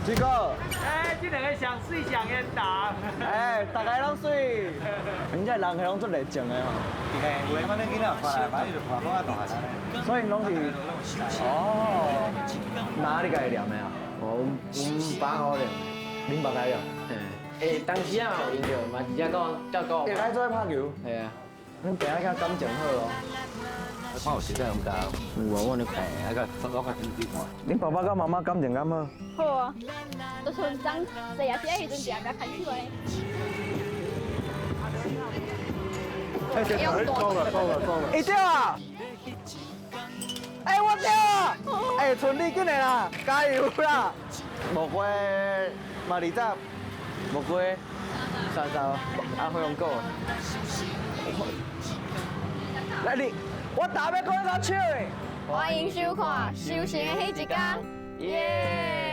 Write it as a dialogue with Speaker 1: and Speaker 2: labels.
Speaker 1: 水果，
Speaker 2: 哎，这两个上水上烟打。
Speaker 1: 哎，大家拢水，人家人系拢做热情的吼。
Speaker 3: 你看，有的可能囡仔看来，反正就看我大汉咧。
Speaker 1: 所以拢是哦，哪里家己念的啊？
Speaker 4: 我爸好练，
Speaker 1: 恁爸家念。
Speaker 4: 诶，当时啊有赢着，嘛直接讲调讲，
Speaker 1: 会来做拍球，
Speaker 4: 系啊，
Speaker 1: 恁爸仔感情好哦。
Speaker 3: 看有时间咁教，
Speaker 4: 有啊，我咧看，
Speaker 3: 哎，那个我看天气看。
Speaker 1: 恁爸爸甲妈妈感情敢好？
Speaker 5: 好啊，就像当细啊仔迄阵定定看出来。
Speaker 1: 哎，对，够了，一掉啊！哎，我掉啊！哎，顺利紧的啦，加油啦！木瓜嘛20，木瓜30，啊，火龙果。来你，我打要讲一个笑的。
Speaker 5: 欢迎收看《修行的迄一天》，耶！